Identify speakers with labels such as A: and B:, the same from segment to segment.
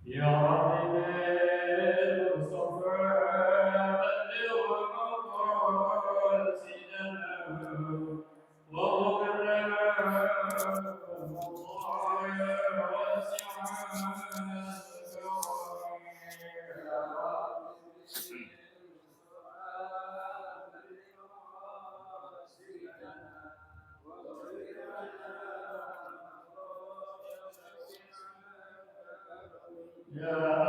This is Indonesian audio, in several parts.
A: يا رب بالمصطفى بلغ مقاصدنا واغفر لنا خطايا واسعا يا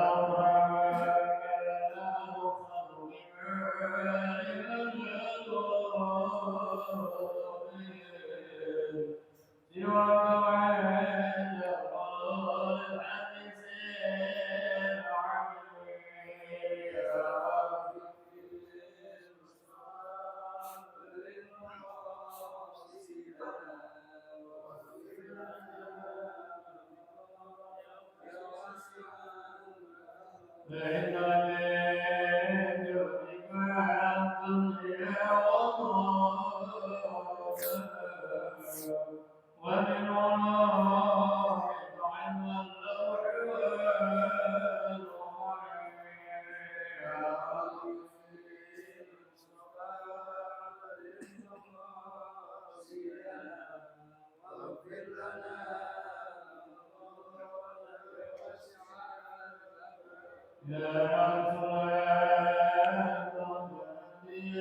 A: ومن وراء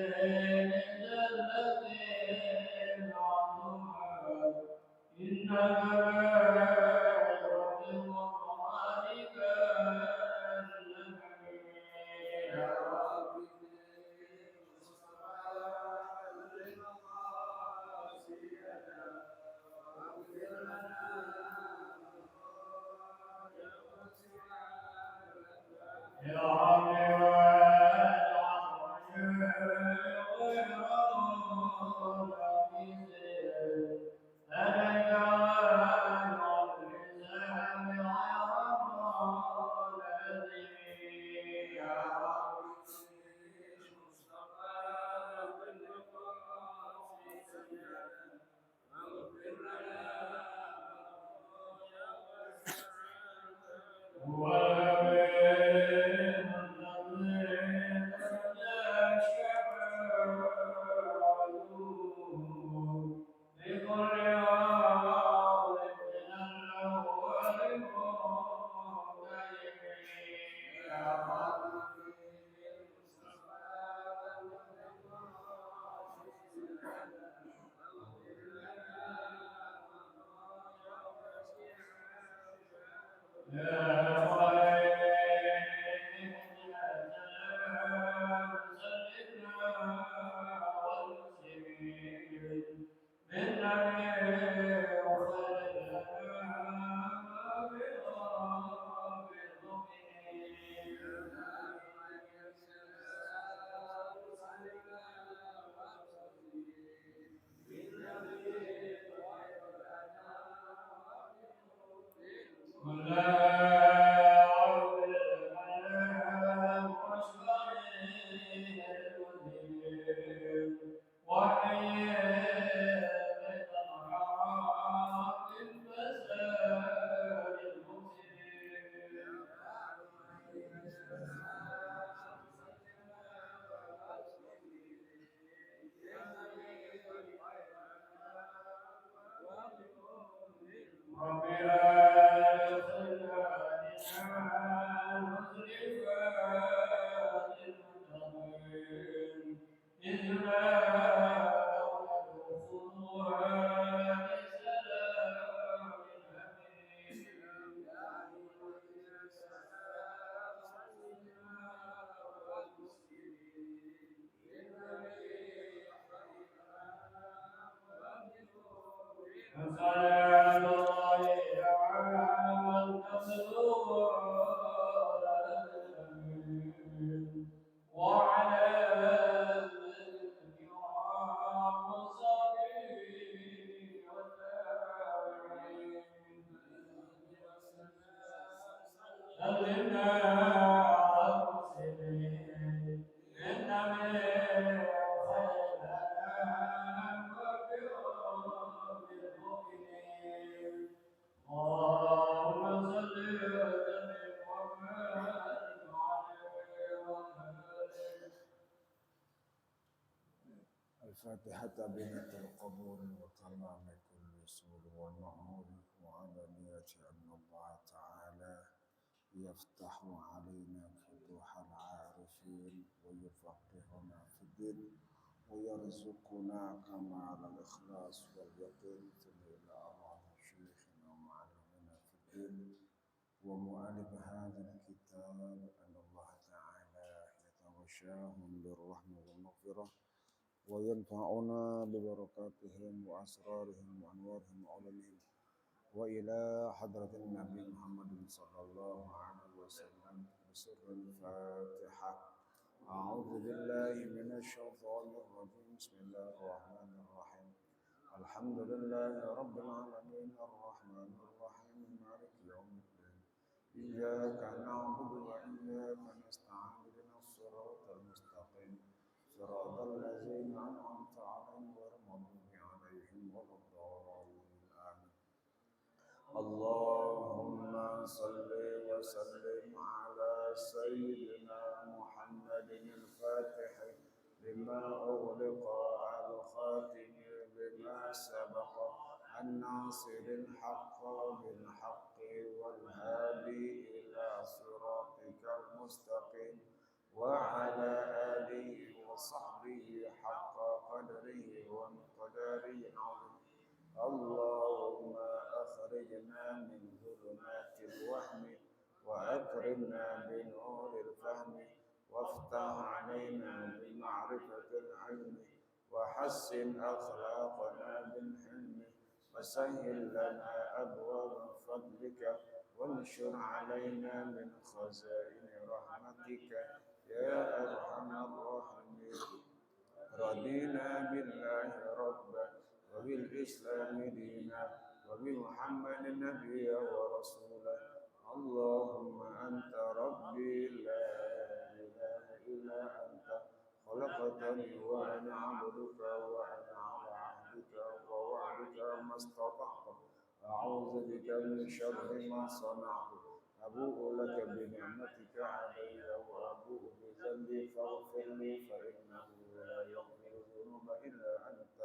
A: العلم واللوح
B: فاتحة بنة القبور وتمام كل سور والمأمور وعلى نية أن الله تعالى يفتح علينا فتوح العارفين ويفقهنا في الدين ويرزقنا كمال الإخلاص واليقين ثم إلى أرواح شيخنا ومعلمنا في الدين ومؤلف هذا الكتاب أن الله تعالى يتغشاهم بالرحمة والمغفرة وينفعنا ببركاتهم وأسرارهم وأنوارهم وعلمهم وإلى حضرة النبي محمد صلى الله عليه وسلم بسر الفاتحة. أعوذ بالله من الشيطان الرجيم. بسم الله الرحمن الرحيم. الحمد لله رب العالمين الرحمن الرحيم مالك يوم الدين إياك نعبد وإياك نستعين اهدنا الصراط المستقيم صراط الذين أنعمت عليهم غير المغضوب عليهم ولا الضالين آمين. اللهم صل وسلم على سيدنا محمد الفاتح لما أغلق الخاتم لما سبق الناصر الحق بالحق والهادي إلى صراطك المستقيم وعلى آله وصحبه حق قدره ومقداره العظيم. اللهم أخرجنا من ظلمات الوهم وأكرمنا بنور الفهم وافتح علينا بمعرفة العلم وحسن أخلاقنا بالحلم وسهل لنا أبواب فضلك وانشر علينا من خزائن رحمتك يا أرحم الراحمين. رضينا بالله ربا وبالإسلام دينا وبمحمد نبيا ورسولا. اللهم أنت ربي لا إله إلا أنت خلقتني وأنا عبدك وأنا على عهدك ووعدك ما استطعت أعوذ بك من شر ما صنعت أبوء لك بنعمتك علي وأبوء بذنبي فاغفر لي فإنه لا يغفر الذنوب إلا أنت.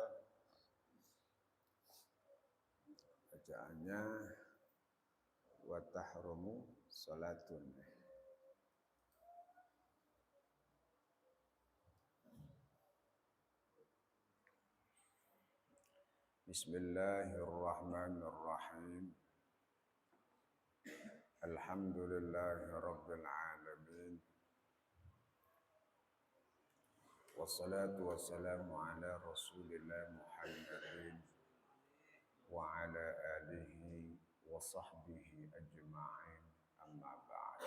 B: Bacaannya wa tahrumu salatun. Bismillahirrahmanirrahim. Alhamdulillahirabbil alamin. Wassalatu wassalamu ala Rasulillah Muhammadin wa ala alihi wa sahbihi ajma'in. Amma ba'd.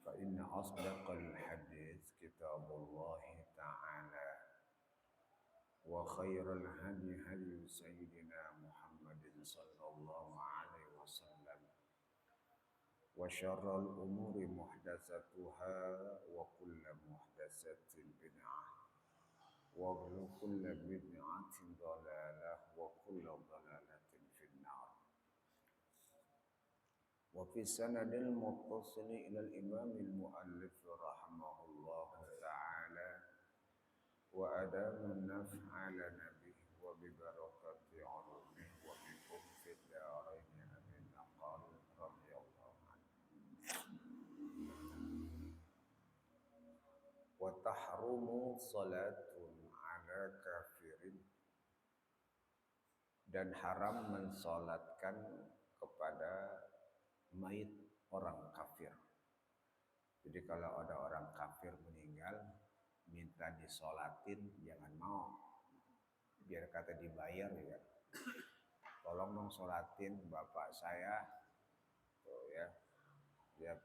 B: Fa inna asdaqal hadits kitabullah ta'ala wa khairal hadi hadi sayyidina Muhammadin sallallahu alaihi wasallam wa syarrul umuri muhdatsatuha wa kullu muhdatsatin bid'ah wa kullu bid'atin dhalalah wa kullu dhalalatin finnar. Wa fi sanadil muttasili ila al-imam al-muallif rahimahullah ta'ala wa adamun naf'ala nabi wa bi barakati ulumih wa bikum fid darain amin aqal radhiyallahu anhu. Wa tahrumu salatun ala kafirin, dan haram mensolatkan kepada mayit orang kafir. Jadi kalau ada orang kafir meninggal minta disolatin, jangan mau. Biar kata dibayar ya. Tolong dong solatin bapak saya. Tuh ya. Dia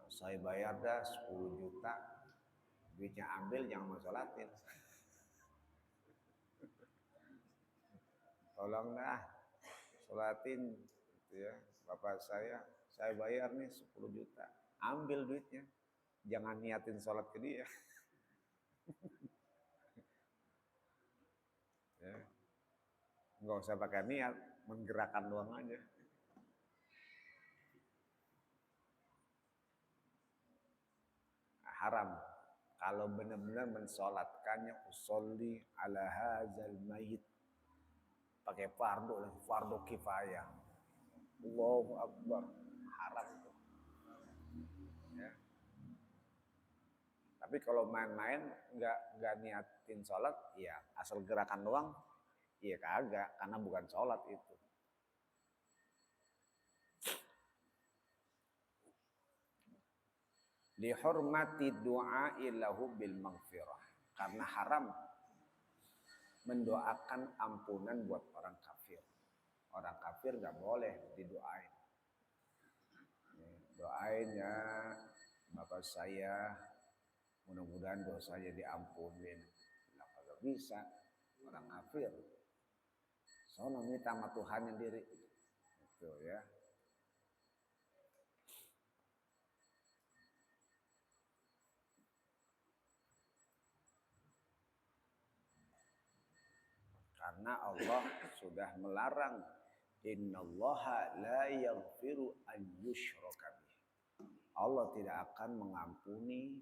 B: saya bayar dah 10 juta. Duitnya ambil, jangan mau solatin. Tolong dah solatin gitu ya. Bapak saya bayar nih 10 juta. Ambil duitnya. Jangan niatin sholat ke dia. Ya. Nggak usah pakai niat, menggerakkan doang aja. Haram Kalau benar-benar mensolatkannya, usolli ala hadzal mayit, pakai fardu kifayah. Allahu Akbar, haram itu. Ya. Tapi kalau main-main nggak niatin sholat, ya asal gerakan doang, iya kagak, karena bukan sholat itu. Dihormati doa ilahu bil maghfirah, karena haram mendoakan ampunan buat orang kafir. Orang kafir nggak boleh didoain. Doain ya bapak saya, mudah-mudahan dosanya diampunin. Nah, kalau bisa orang kafir, soalnya minta sama Tuhan sendiri, itu ya. Karena Allah sudah melarang, innallaha la yaghfiru an yushraka bih. Allah tidak akan mengampuni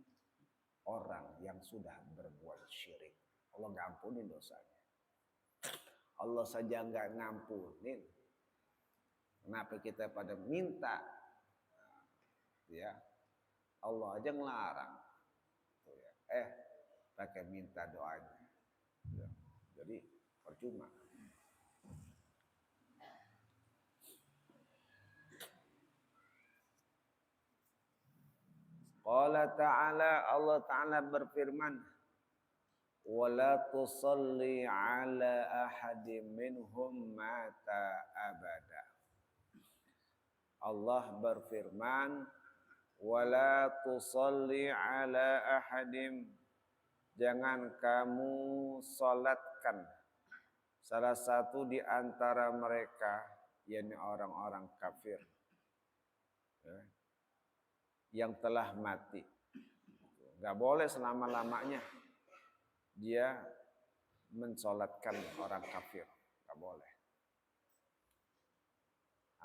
B: orang yang sudah berbuat syirik. Allah nggak ampunin dosanya. Allah saja nggak ngampunin. Kenapa kita pada minta? Ya, Allah aja ngelarang. Pakai minta doanya. Ya. Jadi percuma. Qala ta'ala, Allah Ta'ala berfirman, wala tusalli ala ahadim minhum mata abada. Allah berfirman, wala tusalli ala ahadim, jangan kamu salatkan salah satu di antara mereka, yakni orang-orang kafir, ya, yang telah mati. Gak boleh selama-lamanya dia mensolatkan orang kafir, gak boleh.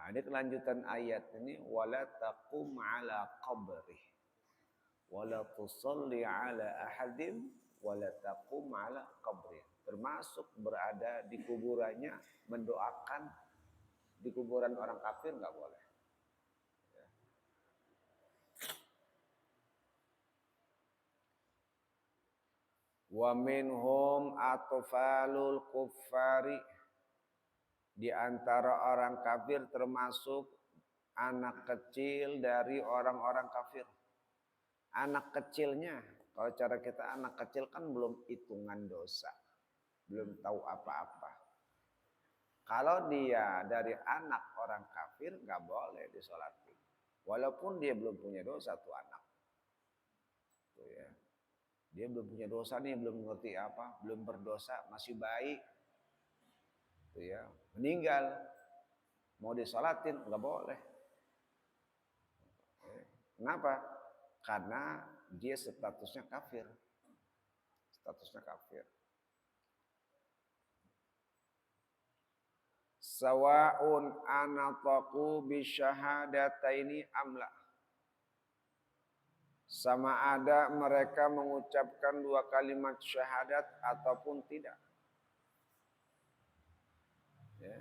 B: Nah, ini kelanjutan ayat ini, wala taqum ala qabri wala tusalli ala ahadim wala taqum ala qabri. Termasuk berada di kuburannya, mendoakan di kuburan orang kafir nggak boleh. Wa minhum atfalul kuffari, di antara orang kafir termasuk anak kecil dari orang-orang kafir. Anak kecilnya, kalau cara kita anak kecil kan belum hitungan dosa, belum tahu apa-apa. Kalau dia dari anak orang kafir nggak boleh disolatin, walaupun dia belum punya dosa tuh anak. Tuh ya. Dia belum punya dosa nih, belum ngerti apa, belum berdosa, masih baik. Tuh ya, meninggal, mau disolatin nggak boleh. Kenapa? Karena dia statusnya kafir. Statusnya kafir. Sawa'un anataqu bisyahadataini amla. Sama ada mereka mengucapkan dua kalimat syahadat ataupun tidak. Ya.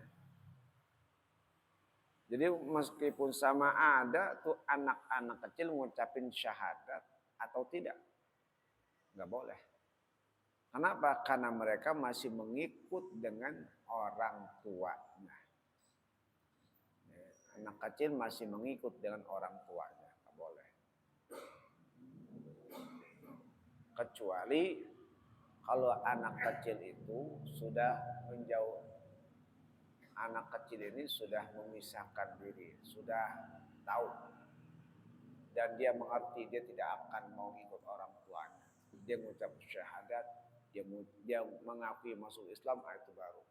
B: Jadi meskipun sama ada tuh anak-anak kecil mengucapin syahadat atau tidak, nggak boleh. Kenapa? Karena mereka masih mengikut dengan orang tuanya. Ya. Anak kecil masih mengikut dengan orang tuanya, nggak boleh. Kecuali kalau anak kecil itu sudah menjauh, anak kecil ini sudah memisahkan diri, sudah tahu dan dia mengerti dia tidak akan mau ikut orang tuanya. Dia mengucap syahadat, dia mengakui masuk Islam, itu baru.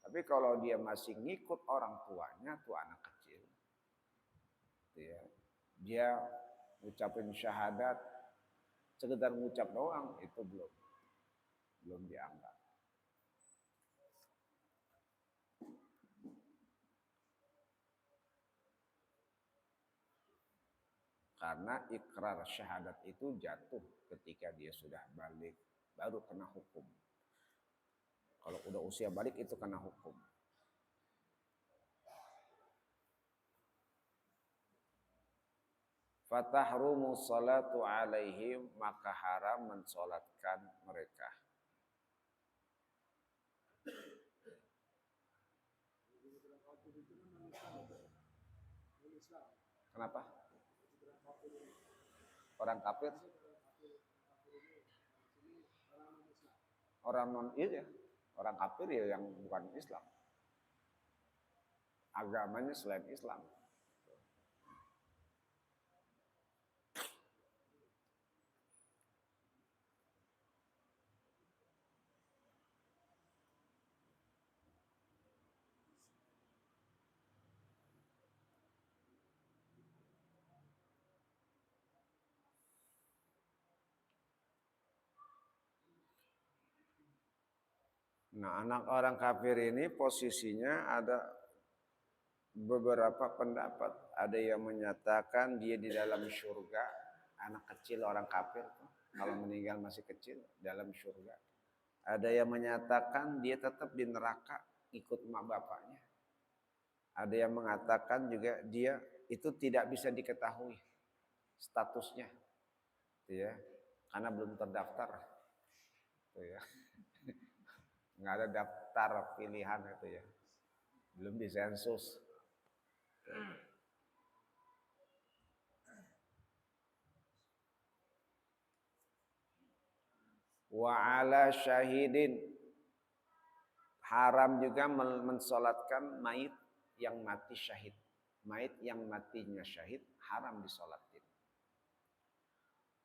B: Tapi kalau dia masih ngikut orang tuanya, tuh anak kecil, dia ucapin syahadat, sekedar ngucap doang, itu belum dianggap. Karena ikrar syahadat itu jatuh ketika dia sudah balik, baru kena hukum. Kalau udah usia balik itu kena hukum. Fatahrumu salatu alaihim, maka haram mensolatkan mereka. Kenapa? Orang kafir? Orang non iya, orang kafir ya yang bukan Islam. Agamanya selain Islam. Nah, anak orang kafir ini posisinya ada beberapa pendapat. Ada yang menyatakan dia di dalam surga, anak kecil orang kafir kalau meninggal masih kecil dalam surga. Ada yang menyatakan dia tetap di neraka ikut emak bapaknya. Ada yang mengatakan juga dia itu tidak bisa diketahui statusnya, gitu ya, karena belum terdaftar, gitu ya. Nggak ada daftar pilihan itu ya, belum disensus. Wa ala syahidin, haram juga mensolatkan mayit yang mati syahid. Mayit yang matinya syahid haram disolatin.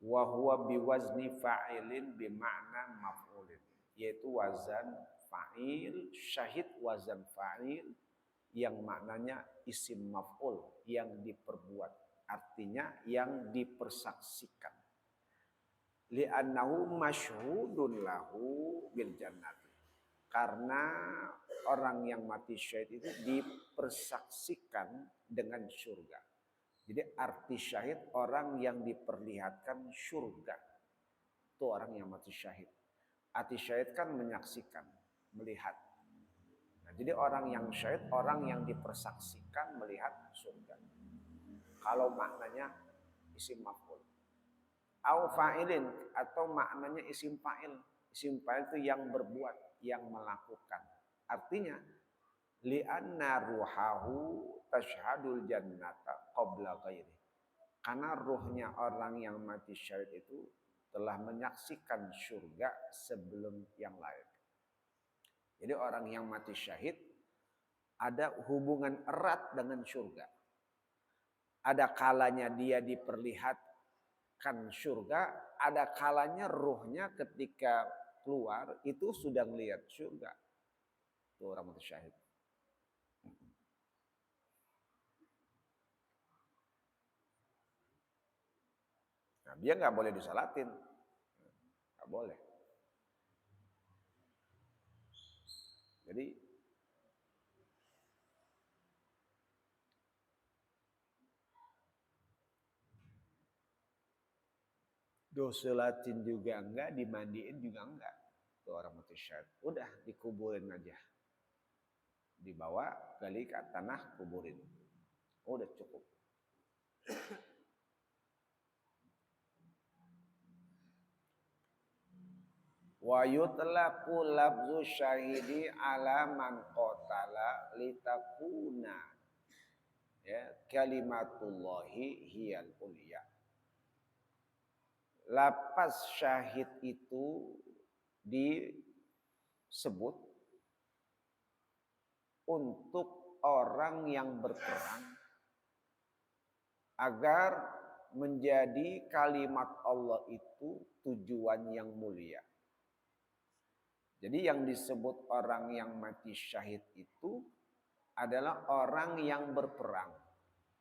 B: Wa huwa biwazni fa'ilin bima'na maf'ulin, yaitu wazan fa'il, syahid wazan fa'il yang maknanya isim maf'ul, yang diperbuat, artinya yang dipersaksikan. Li'annahu masyhudun lahu bil jannati, karena orang yang mati syahid itu dipersaksikan dengan surga. Jadi arti syahid orang yang diperlihatkan surga. Itu orang yang mati syahid. Arti syahid kan menyaksikan, melihat. Nah, jadi orang yang syahid orang yang dipersaksikan melihat surga. Kalau maknanya isim maf'ul. Au fa'ilin, atau maknanya isim fa'il. Isim fa'il itu yang berbuat, yang melakukan. Artinya li'anna ruhahu tashhadul jannata qabla ghairi. Karena ruhnya orang yang mati syahid itu telah menyaksikan surga sebelum yang lain. Jadi orang yang mati syahid ada hubungan erat dengan surga. Ada kalanya dia diperlihatkan surga, ada kalanya ruhnya ketika keluar itu sudah melihat surga. Itu orang mati syahid. Nah, dia nggak boleh disalatin, nggak boleh. Jadi disolatin juga enggak, dimandiin juga enggak. Itu orang mati syahid. Udah dikuburin aja, dibawa gali ke tanah, kuburin. Udah cukup. Wa yutlaqu lafzu syahidi ala man qatala litakuna ya kalimatullahi hiyal ulya. Lapas syahid itu disebut untuk orang yang berperang agar menjadi kalimat Allah itu tujuan yang mulia. Jadi yang disebut orang yang mati syahid itu adalah orang yang berperang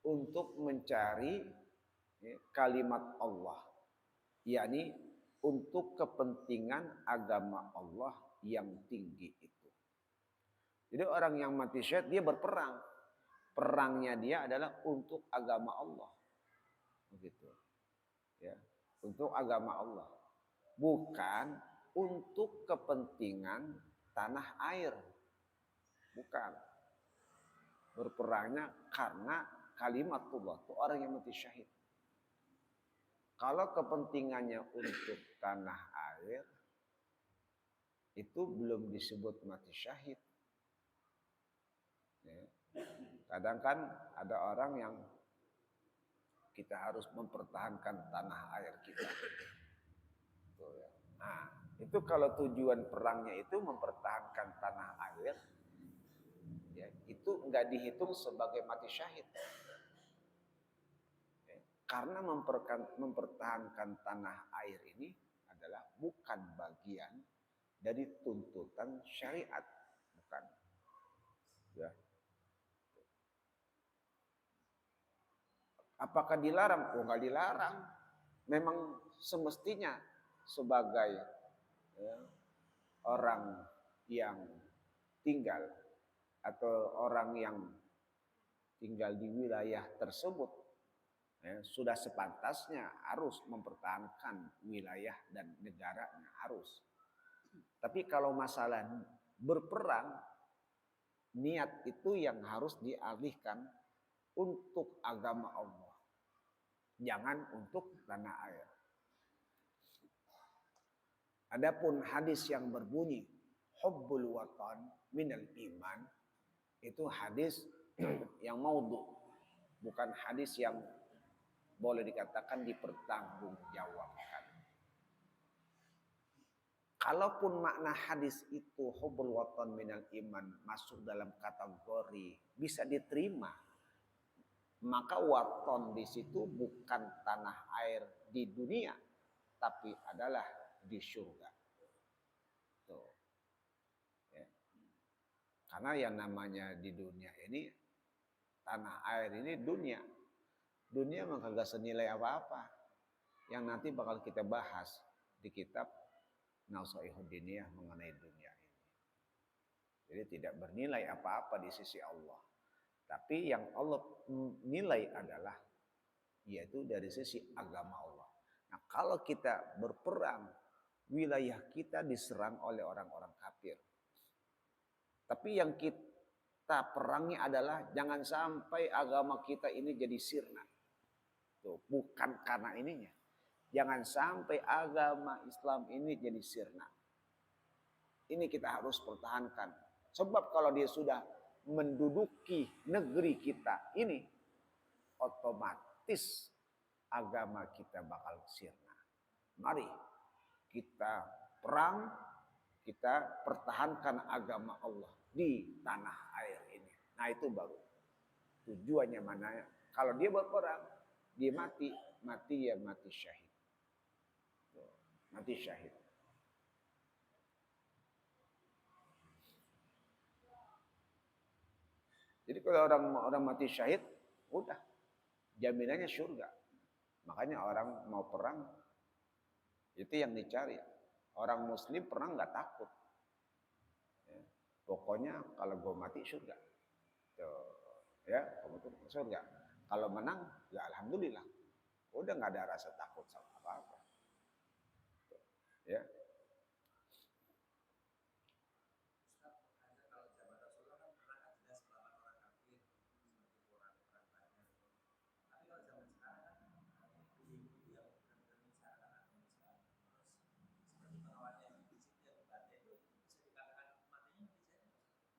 B: untuk mencari kalimat Allah, yakni untuk kepentingan agama Allah yang tinggi itu. Jadi orang yang mati syahid dia berperang. Perangnya dia adalah untuk agama Allah. begitu. Ya, untuk agama Allah, bukan untuk kepentingan tanah air, bukan. Berperangnya karena kalimatullah, itu orang yang mati syahid. Kalau kepentingannya untuk tanah air, itu belum disebut mati syahid. Ya. Kadang kan ada orang yang kita harus mempertahankan tanah air kita. Tuh, ya. Nah, itu kalau tujuan perangnya itu mempertahankan tanah air, ya, itu nggak dihitung sebagai mati syahid. Ya. Karena mempertahankan tanah air ini adalah bukan bagian dari tuntutan syariat, bukan. Ya. Apakah dilarang? Oh, nggak dilarang. Memang semestinya sebagai, ya, orang yang tinggal atau orang yang tinggal di wilayah tersebut, ya, sudah sepantasnya harus mempertahankan wilayah dan negaranya, harus. Tapi kalau masalah berperang, niat itu yang harus dialihkan untuk agama Allah, jangan untuk tanah air. Adapun hadis yang berbunyi hubbul watan minal iman, itu hadis yang maudhu, bukan hadis yang boleh dikatakan dipertanggungjawabkan. Kalaupun makna hadis itu hubbul watan minal iman masuk dalam kategori bisa diterima, maka waton di situ bukan tanah air di dunia, tapi adalah di surga. Tuh. Ya. Karena yang namanya di dunia ini, tanah air ini dunia. Dunia mah kagak senilai apa-apa. Yang nanti bakal kita bahas di kitab Nasaihud Diniyah mengenai dunia ini. Jadi tidak bernilai apa-apa di sisi Allah. Tapi yang Allah nilai adalah yaitu dari sisi agama Allah. Nah, kalau kita berperang, wilayah kita diserang oleh orang-orang kafir. Tapi yang kita perangi adalah jangan sampai agama kita ini jadi sirna. Tuh, bukan karena ininya. Jangan sampai agama Islam ini jadi sirna. Ini kita harus pertahankan. Sebab kalau dia sudah menduduki negeri kita ini, otomatis agama kita bakal sirna. Mari kita perang, kita pertahankan agama Allah di tanah air ini. Nah, itu baru tujuannya mana? Kalau dia berperang, dia mati ya mati syahid. Mati syahid. Jadi kalau orang mati syahid, udah jaminannya surga. Makanya orang mau perang itu yang dicari. Orang muslim perang nggak takut. Ya. Pokoknya kalau gue mati surga. Tuh. Ya, kamu tuh surga. Kalau menang, ya alhamdulillah. Udah nggak ada rasa takut sama apa-apa. Ya.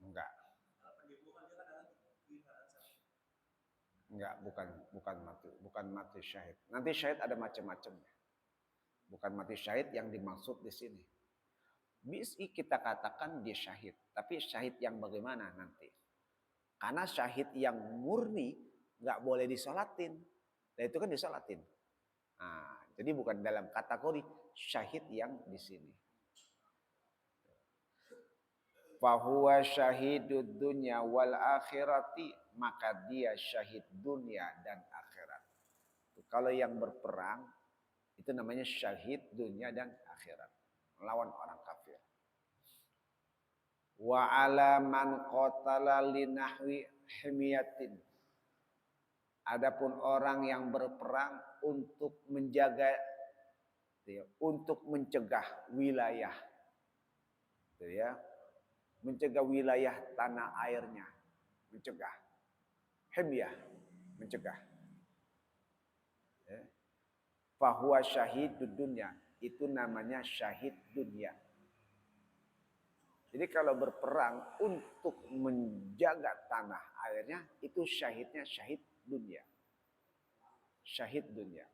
B: Enggak. Enggak, bukan mati syahid. Nanti syahid ada macam-macamnya. Bukan mati syahid yang dimaksud di sini. Bisa kita katakan dia syahid, tapi syahid yang bagaimana nanti? Karena syahid yang murni nggak boleh disolatin. Nah, itu kan disolatin. Nah, jadi bukan dalam kategori syahid yang di sini. Fahuwa syahidud dunya wal akhirati, maka dia syahid dunia dan akhirat. Kalau yang berperang itu namanya syahid dunia dan akhirat, melawan orang kafir. Wa ala man qatala li nahwi himiyatin, Adapun orang yang berperang untuk menjaga, untuk mencegah wilayah, mencegah wilayah tanah airnya, mencegah, hemyah, mencegah. Fahuwa syahidud dunya, itu namanya syahid dunia. Jadi kalau berperang untuk menjaga tanah airnya, itu syahidnya syahid dunia. Syahid dunia.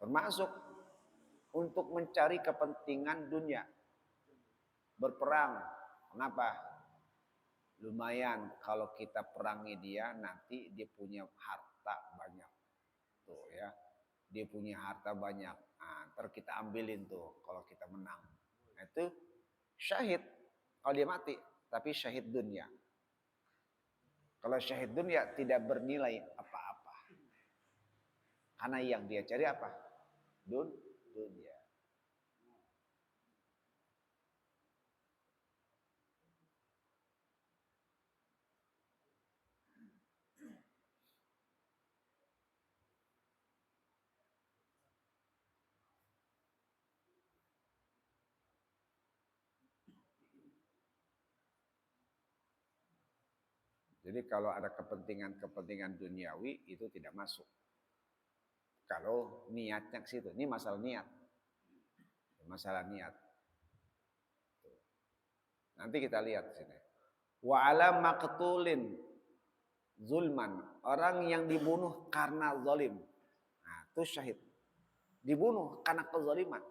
B: Termasuk untuk mencari kepentingan dunia. Berperang. Kenapa? Lumayan kalau kita perangi dia, nanti dia punya harta banyak. Tuh ya. Dia punya harta banyak. Nah, ntar kita ambilin tuh kalau kita menang. Nah, itu syahid. Kalau dia mati, tapi syahid dunia. Kalau syahid dunia tidak bernilai apa-apa. Karena yang dia cari apa? Dunia. Jadi kalau ada kepentingan duniawi itu tidak masuk. Kalau niatnya ke situ, ini masalah niat. Masalah niat. Nanti kita lihat sini. Wa ala maqtulin zulman, orang yang dibunuh karena zalim. Nah, itu syahid. Dibunuh karena kezaliman.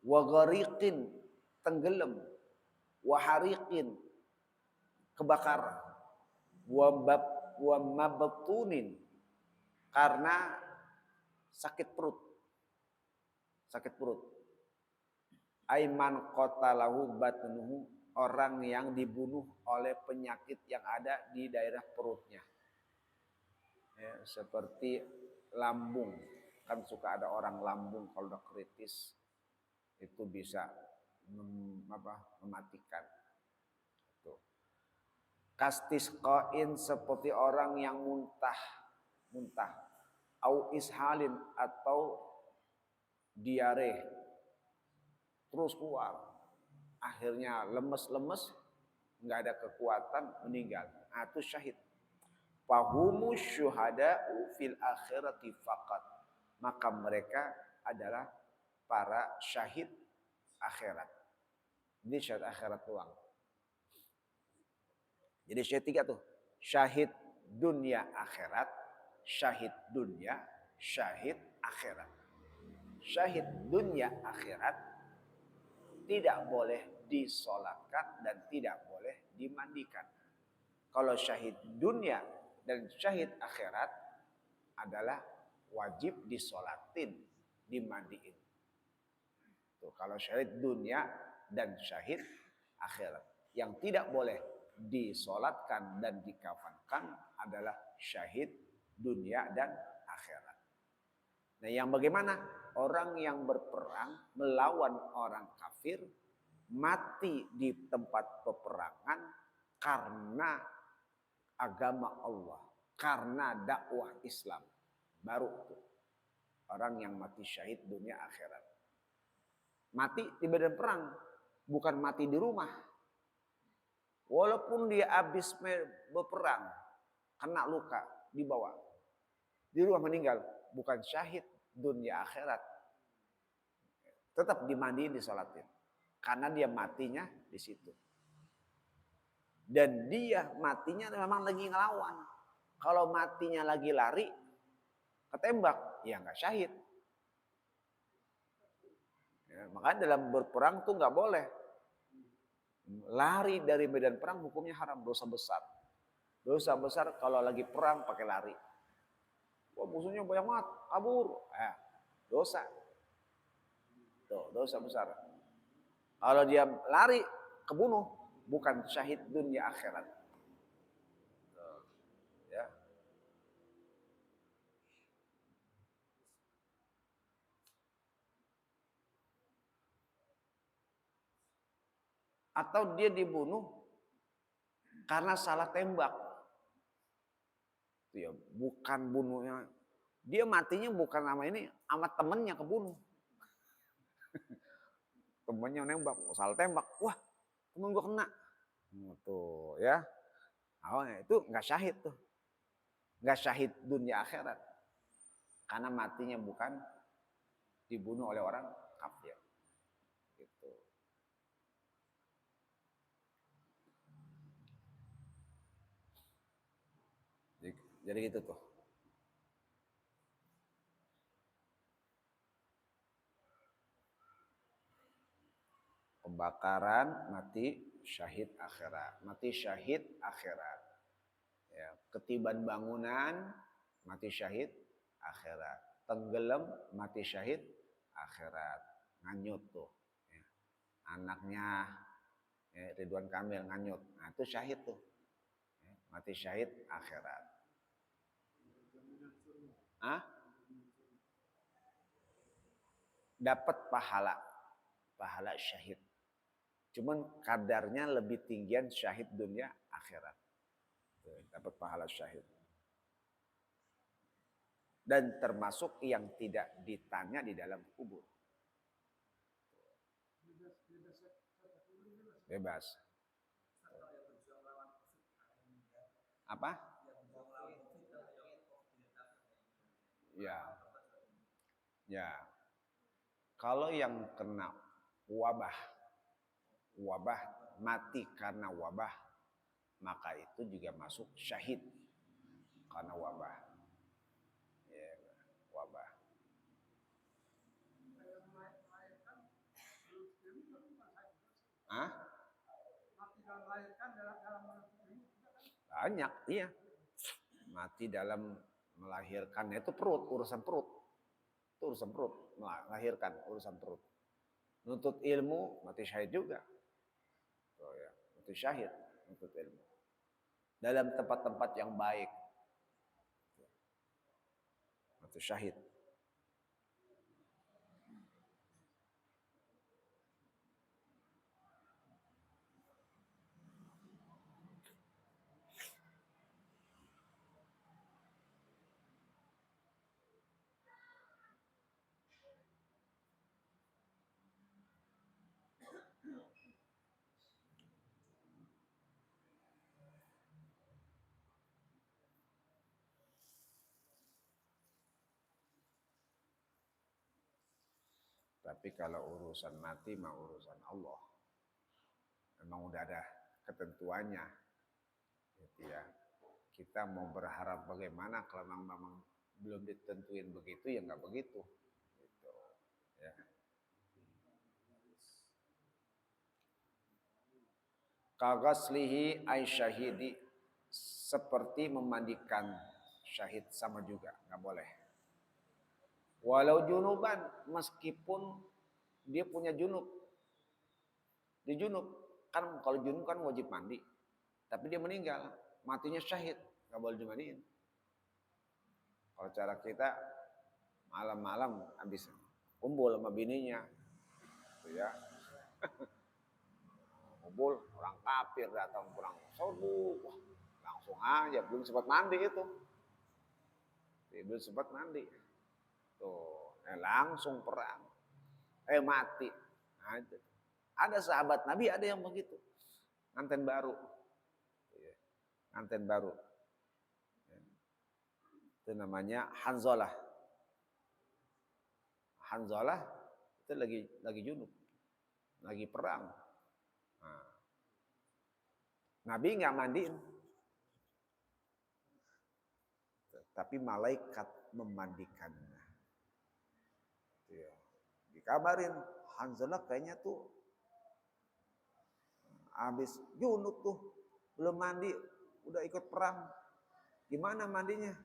B: Wa ghariqin, tenggelam. Wa hariqin, kebakaran. Wa mabtunin, karena sakit perut. Sakit perut. Aiman qatalahu batnuhu, orang yang dibunuh oleh penyakit yang ada di daerah perutnya. Ya, seperti lambung. Kan suka ada orang lambung kalau udah kritis itu bisa mematikan. Tuh. Kastisqain, seperti orang yang muntah. Au ishalin, atau diare. Terus keluar. Akhirnya lemes-lemes, nggak ada kekuatan, meninggal. Nah, itu syahid. Fahumu syuhada'u fil akhirati faqat. Maka mereka adalah para syahid akhirat. Ini syahid akhirat doang. Jadi syahid 3 tuh. Syahid dunia akhirat, syahid dunia, syahid akhirat. Syahid dunia akhirat tidak boleh disolatkan dan tidak boleh dimandikan. Kalau syahid dunia dan syahid akhirat adalah wajib disolatin, dimandiin. Tuh, kalau syahid dunia dan syahid akhirat. Yang tidak boleh disolatkan dan dikafankan adalah syahid dunia dan akhirat. Nah, yang bagaimana? Orang yang berperang melawan orang kafir, mati di tempat peperangan karena agama Allah, karena dakwah Islam. Baru tuh orang yang mati syahid dunia akhirat. Mati di medan perang, bukan mati di rumah. Walaupun dia habis berperang, kena luka, dibawa. Di rumah meninggal, bukan syahid dunia akhirat. Tetap dimandiin, disolatin. Karena dia matinya di situ. Dan dia matinya memang lagi ngelawan. Kalau matinya lagi lari, ketembak, ya nggak syahid. Ya, makanya dalam berperang tuh nggak boleh. Lari dari medan perang hukumnya haram, dosa besar. Dosa besar kalau lagi perang pakai lari. Wah, musuhnya banyak banget, kabur. Dosa. Tuh, dosa besar. Kalau dia lari, kebunuh, bukan syahid dunia akhirat. Tuh, ya. atau dia dibunuh karena salah tembak. Itu ya, bukan bunuhnya. Dia matinya bukan sama ini, sama temennya kebunuh. Temennya nembak, salah tembak. Wah, temen gua kena. Tuh ya. Oh, itu nggak syahid tuh. Nggak syahid dunia akhirat. Karena matinya bukan dibunuh oleh orang kafir. Gitu. Jadi gitu tuh. Kebakaran mati syahid akhirat. Mati syahid akhirat. Ya, ketiban bangunan mati syahid akhirat. Tenggelam mati syahid akhirat. Nganyut tuh. Ya. Anaknya ya, Ridwan Kamil nganyut. Nah itu syahid tuh. Ya, mati syahid akhirat. Hah? Dapat pahala syahid. Cuman kadarnya lebih tinggian syahid dunia akhirat. Dapat pahala syahid. Dan termasuk yang tidak ditanya di dalam kubur. Bebas. Apa? Ya. Ya. Kalau yang kena wabah mati karena wabah, maka itu juga masuk syahid karena wabah. Ya, wabah. Hah? Banyak, iya. Mati dalam melahirkan itu perut, urusan perut. Itu urusan perut, melahirkan urusan perut. Nuntut ilmu mati syahid juga. Oh ya, mati syahid nuntut ilmu. Dalam tempat-tempat yang baik. Mati syahid. Tapi kalau urusan mati mah urusan Allah. Memang udah ada ketentuannya. Gitu ya. Kita mau berharap bagaimana kalau memang belum ditentuin begitu ya nggak begitu. Gitu. Ya. Kagaslihi ay syahidi, seperti memandikan syahid sama juga, nggak boleh. Walau junuban, meskipun dia punya junub. Dia junub, kan kalau junub kan wajib mandi. Tapi dia meninggal, matinya syahid, nggak boleh dimandiin. Kalau cara kita malam-malam habis kumpul sama bininya, gitu ya. Kumpul orang kafir datang pulang subuh, langsung aja belum sempat mandi itu. Belum sempat mandi. Tuh, langsung perang. Mati. Nah, ada sahabat Nabi ada yang begitu. Nganten baru. Nganten baru. Itu namanya Hanzalah. Hanzalah itu lagi junub. Lagi perang. Nah, Nabi nggak mandiin. Tapi malaikat memandikannya. Dikabarin Hanzalah kayaknya tuh habis junub tuh, belum mandi, udah ikut perang. Gimana mandinya?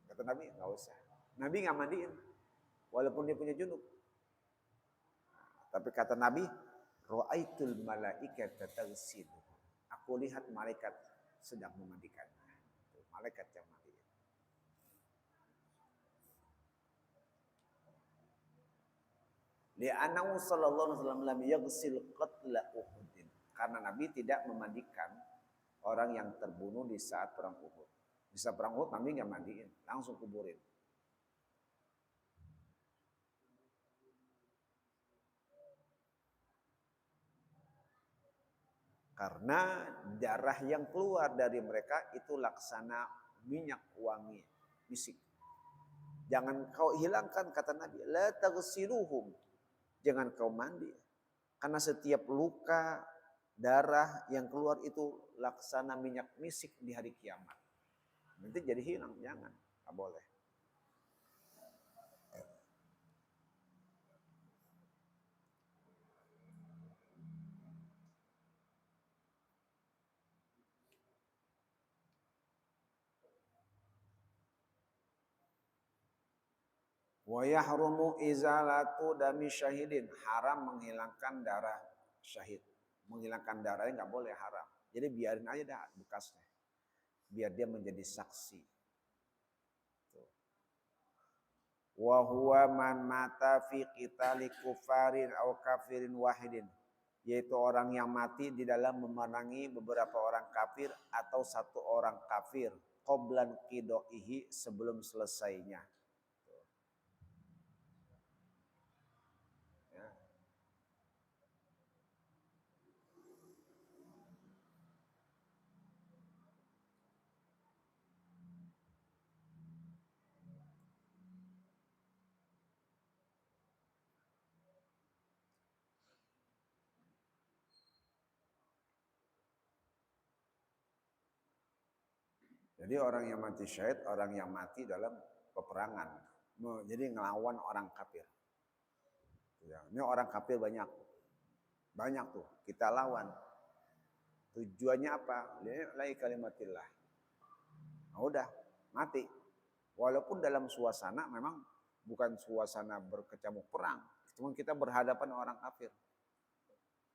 B: Kata Nabi, nggak usah. Nabi nggak mandiin, walaupun dia punya junub. Tapi kata Nabi, Ra'aitul malaikata taghsilu. Aku lihat malaikat sedang memandikannya. Malaikat yang mandiin. Li'annahu sallallahu alaihi wasallam lam yaghsil qatla Uhud. Nabi tidak memandikan orang yang terbunuh di saat perang Uhud. Di saat perang Uhud Nabi nggak mandiin, langsung kuburin. Karena darah yang keluar dari mereka itu laksana minyak wangi, misik. Jangan kau hilangkan, kata Nabi, la taghsiluhum. Jangan kau mandi. Karena setiap luka, darah yang keluar itu laksana minyak misik di hari kiamat. Nanti jadi hilang, jangan. Nggak boleh. Wa yahrumu izalatu dami syahidin. Haram menghilangkan darah syahid. Menghilangkan darahnya nggak boleh, haram. Jadi biarin aja dah bekasnya. Biar dia menjadi saksi. Wa huwa man mata fi qitali kufarin au kafirin wahidin. Yaitu orang yang mati di dalam memenangi beberapa orang kafir atau satu orang kafir. Qoblan qidoihi, sebelum selesainya. Ya. Jadi orang yang mati syahid, orang yang mati dalam peperangan. Jadi ngelawan orang kafir. Ya, ini orang kafir banyak. Banyak tuh, kita lawan. Tujuannya apa? Lillahi kalimatillah. Nah, udah, mati. Walaupun dalam suasana memang bukan suasana berkecamuk perang. Cuma kita berhadapan orang kafir.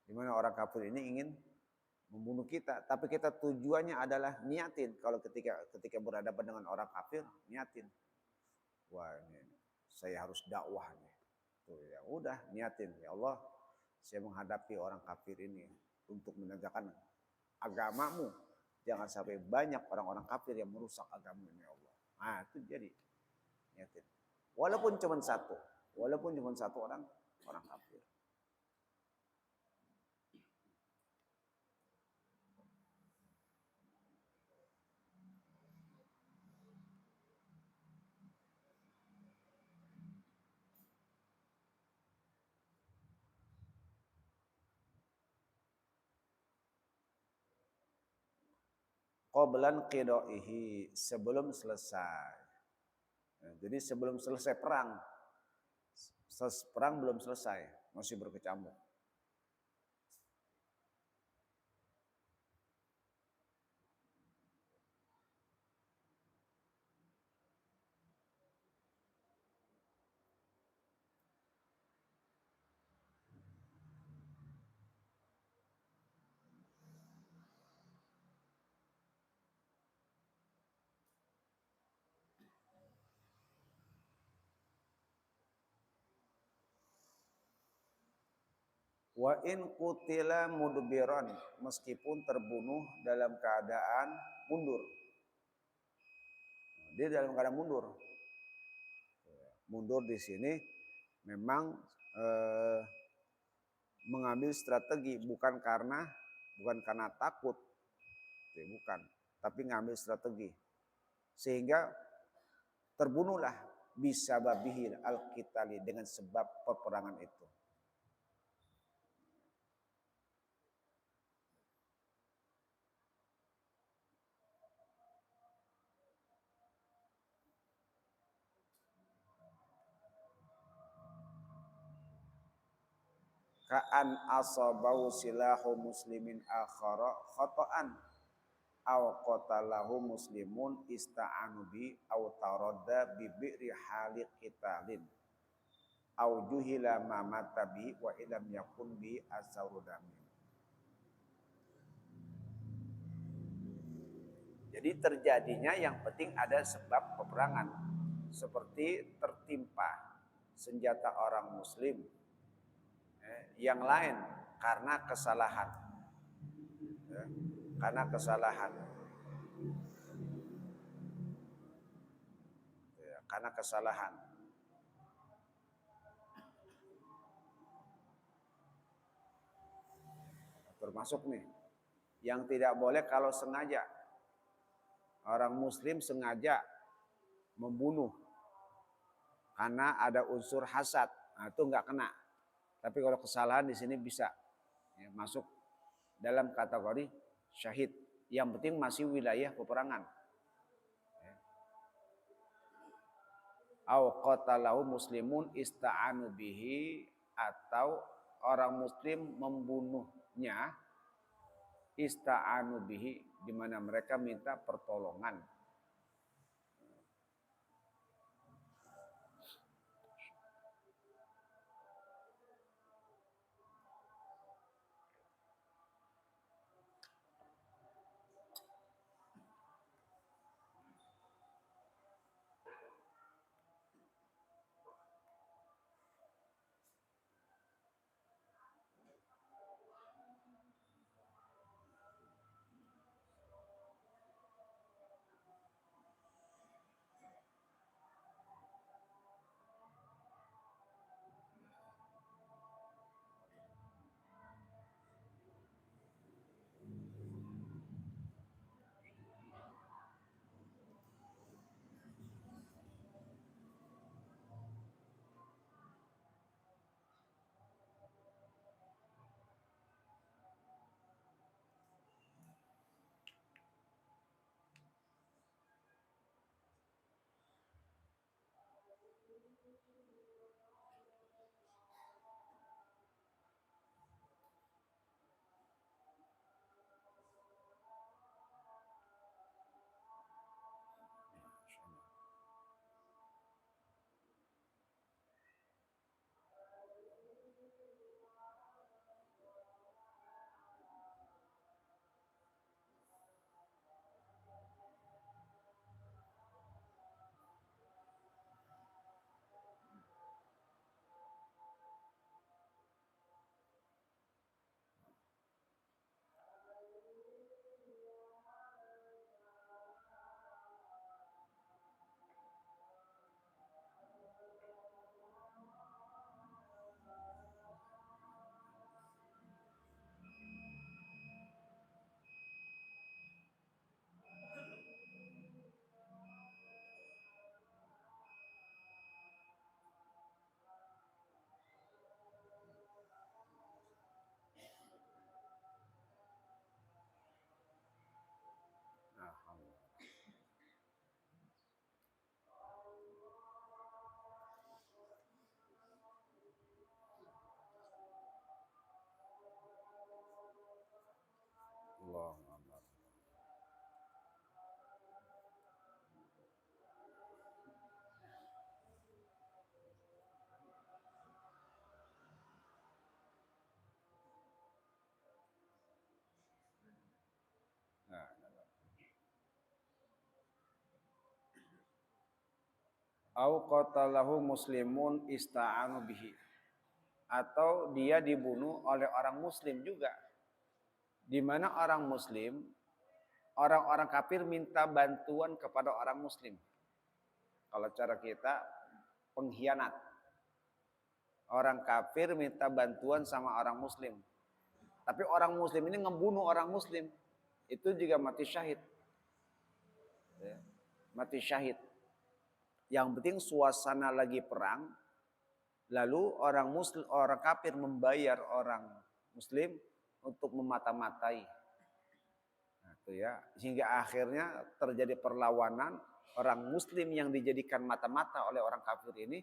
B: Di mana orang kafir ini ingin membunuh kita, tapi kita tujuannya adalah niatin. Kalau ketika berhadapan dengan orang kafir, niatin. Wah, ini saya harus dakwah nih. Tuh ya udah, niatin, ya Allah, saya menghadapi orang kafir ini untuk menegakkan agamamu. Jangan sampai banyak orang-orang kafir yang merusak agamamu, ya Allah. Nah, itu jadi niatin. Walaupun cuma satu orang kafir. Qoblan qidoihi, sebelum selesai. Nah, jadi sebelum selesai perang, perang belum selesai, masih berkecamuk. Wa in qutila mudbiran, meskipun terbunuh dalam keadaan mundur. Dia dalam keadaan mundur. Mundur di sini memang mengambil strategi, bukan karena takut, bukan, tapi ngambil strategi. Sehingga terbunuhlah bisa babihil al-qitali, dengan sebab peperangan itu. Ka'an asabau silahu muslimin akhara khata'an aw qatalahu muslimun ista'anu bi aw taradda bi bi'ri hali qitalin aw juhila ma mata bi wa ilam yakun bi asaudamin. Jadi terjadinya yang penting ada sebab peperangan, seperti tertimpa senjata orang muslim yang lain karena kesalahan. ya, karena kesalahan, ya, karena kesalahan. Termasuk nih, yang tidak boleh kalau sengaja. Orang muslim sengaja membunuh karena ada unsur hasad, nah, itu nggak kena. Tapi kalau kesalahan di sini bisa ya, masuk dalam kategori syahid. Yang penting masih wilayah peperangan. Au qatalahu muslimun ista'anu bihi, atau orang muslim membunuhnya ista'anu bihi, di mana mereka minta pertolongan. Allah. Au qatalahu muslimun ista'anu bihi, atau dia dibunuh oleh orang muslim juga, di mana orang muslim, orang-orang kafir minta bantuan kepada orang muslim. Kalau cara kita pengkhianat. Orang kafir minta bantuan sama orang muslim, tapi orang muslim ini ngebunuh orang muslim, itu juga mati syahid. Ya, mati syahid. Yang penting suasana lagi perang, lalu orang kafir membayar orang muslim untuk memata-matai. Nah, itu ya, hingga akhirnya terjadi perlawanan, orang muslim yang dijadikan mata-mata oleh orang kafir ini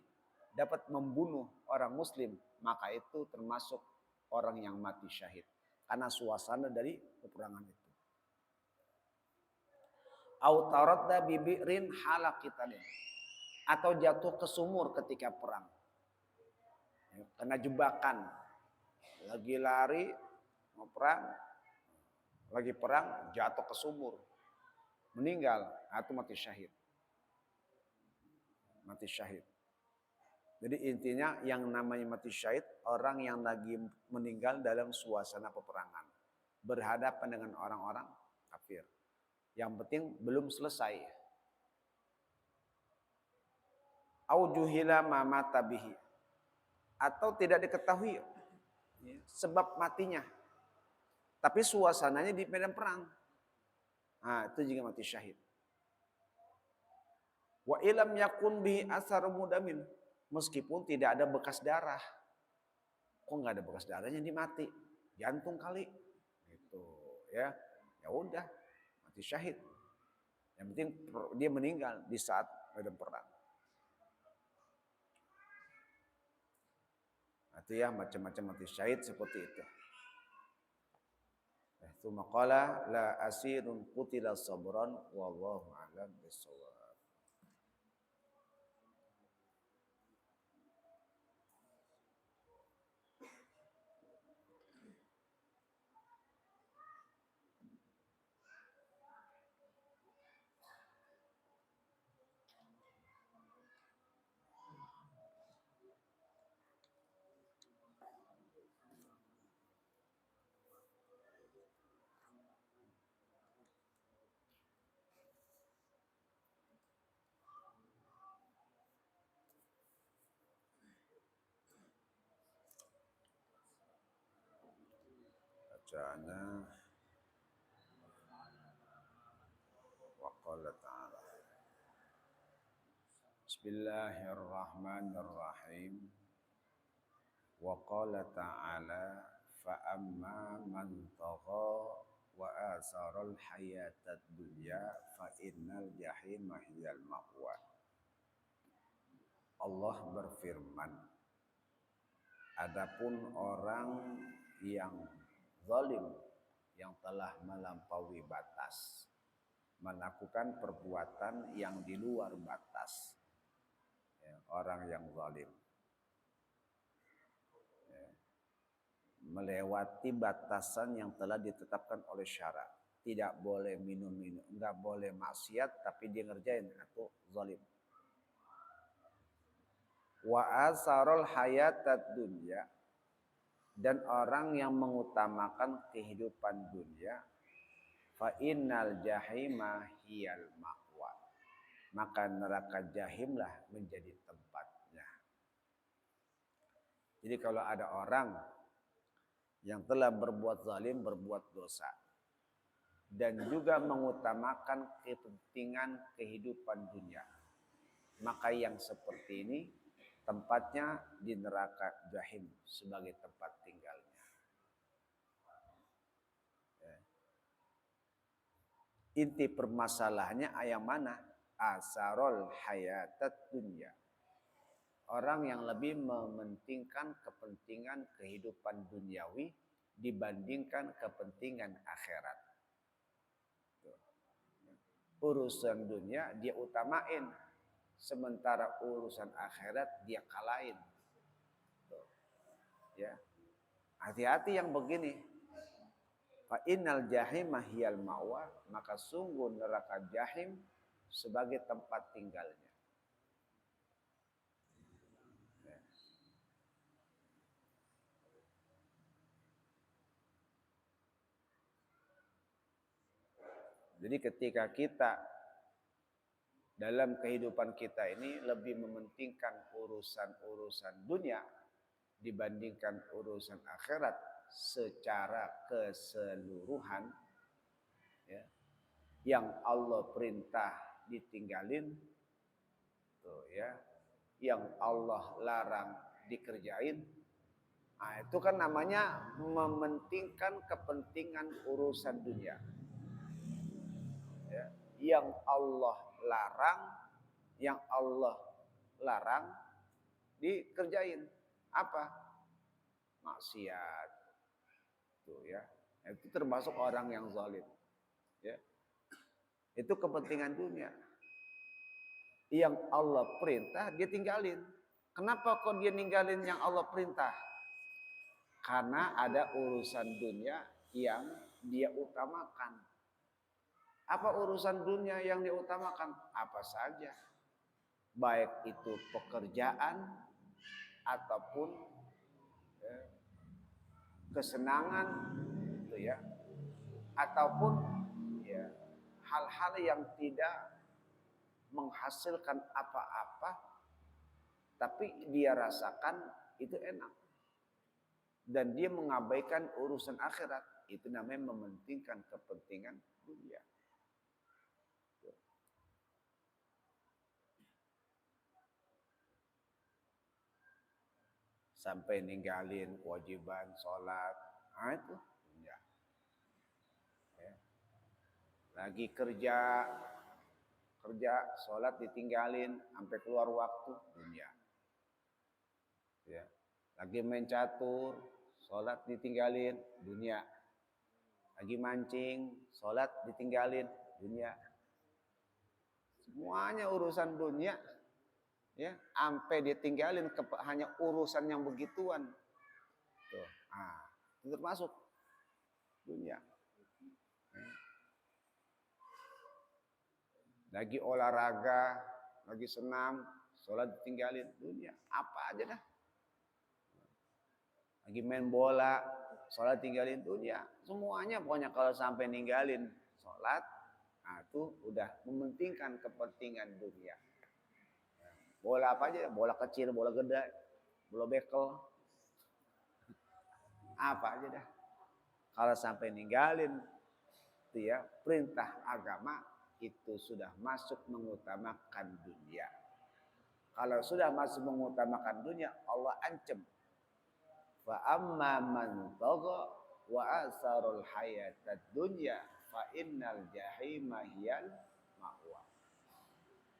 B: dapat membunuh orang muslim, maka itu termasuk orang yang mati syahid karena suasana dari peperangan itu. Au taradda bibirin halak kita nih, atau jatuh ke sumur ketika perang. Kena jebakan. Lagi lari, mau perang, lagi perang, jatuh ke sumur. Meninggal, atau mati syahid. Mati syahid. Jadi intinya yang namanya mati syahid, orang yang lagi meninggal dalam suasana peperangan. berhadapan dengan orang-orang kafir. Yang penting belum selesai. Au juhila ma mata bihi, atau tidak diketahui sebab matinya. Tapi suasananya di medan perang. Nah, itu juga mati syahid. Wa ilam yakun bihi asar mudamin, meskipun tidak ada bekas darah. Kok nggak ada bekas darahnya dia mati? Jantung kali. Gitu ya. Ya udah, mati syahid. Yang penting dia meninggal di saat medan perang. Itu ya macam-macam mati syahid seperti itu. Itu maqala la asirun qutila sabran wallahu a'lam bissawab. Bacaannya waqala ta'ala. Bismillahirrahmanirrahim. Waqala ta'ala fa amma man tagha wa asaral hayatad dunya fa innal jahima hiyal ma'wa. Allah berfirman, adapun orang yang zalim, yang telah melampaui batas, melakukan perbuatan yang di luar batas, ya, orang yang zalim, ya, melewati batasan yang telah ditetapkan oleh syara, tidak boleh minum-minum, enggak boleh maksiat, tapi dia ngerjain, itu zalim. Wa asarul hayatad dunya, dan orang yang mengutamakan kehidupan dunia, fa innal jahima hiyal ma'wa, maka neraka jahimlah menjadi tempatnya. Jadi kalau ada orang yang telah berbuat zalim, berbuat dosa, dan juga mengutamakan kepentingan kehidupan dunia, maka yang seperti ini tempatnya di neraka jahim sebagai tempat tinggalnya. Inti permasalahannya yang mana? Asarul hayatat dunya. Orang yang lebih mementingkan kepentingan kehidupan duniawi dibandingkan kepentingan akhirat. Urusan dunia dia utamain, sementara urusan akhirat dia kalahin. Ya. Hati-hati yang begini. Fa innal jahima hiyal ma'wa, maka sungguh neraka jahim sebagai tempat tinggalnya. Ya. Jadi ketika kita dalam kehidupan kita ini lebih mementingkan urusan-urusan dunia dibandingkan urusan akhirat secara keseluruhan, ya, yang Allah perintah ditinggalin, tuh ya, yang Allah larang dikerjain, nah, itu kan namanya mementingkan kepentingan urusan dunia. Ya, yang Allah larang dikerjain. Apa? Maksiat. Tuh ya. Itu termasuk orang yang zalim. Ya. Itu kepentingan dunia. Yang Allah perintah dia tinggalin. Kenapa kok dia ninggalin yang Allah perintah? Karena ada urusan dunia yang dia utamakan. Apa urusan dunia yang diutamakan? Apa saja. Baik itu pekerjaan ataupun kesenangan, itu ya. ataupun ya hal-hal yang tidak menghasilkan apa-apa tapi dia rasakan itu enak dan dia mengabaikan urusan akhirat, itu namanya mementingkan kepentingan dunia. Sampai ninggalin kewajiban sholat, nah itu dunia. Ya. Lagi kerja sholat ditinggalin sampai keluar waktu, dunia. Ya. Lagi main catur, sholat ditinggalin, dunia. Lagi mancing, sholat ditinggalin, dunia. Semuanya urusan dunia, ya, sampai ditinggalin hanya urusan yang begituan. Tuh, itu termasuk dunia. Lagi olahraga, lagi senam, sholat ditinggalin, dunia. Apa aja dah. Lagi main bola, sholat tinggalin, dunia. Semuanya pokoknya kalau sampai ninggalin sholat, itu udah mementingkan kepentingan dunia. Bola apa aja, bola kecil, bola gede, bola bekel, apa aja dah. Kalau sampai ninggalin itu ya perintah agama, itu sudah masuk mengutamakan dunia. Kalau sudah masuk mengutamakan dunia, Allah ancam. Fa amma man tagha wa asarul hayatad dunya fa innal jahima hiyal ma'wa.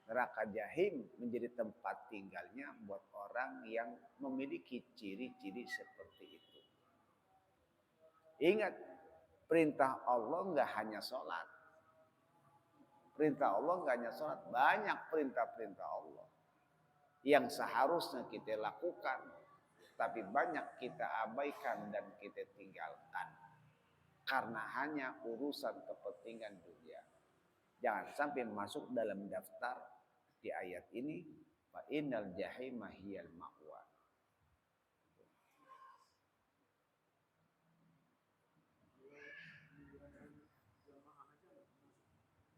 B: Neraka jahim menjadi tempat tinggalnya buat orang yang memiliki ciri-ciri seperti itu. Ingat, perintah Allah enggak hanya sholat. Perintah Allah enggak hanya sholat, banyak perintah-perintah Allah yang seharusnya kita lakukan, tapi banyak kita abaikan dan kita tinggalkan karena hanya urusan kepentingan dunia. Jangan sampai masuk dalam daftar di ayat ini, fa innal jahima hiyal ma'wa.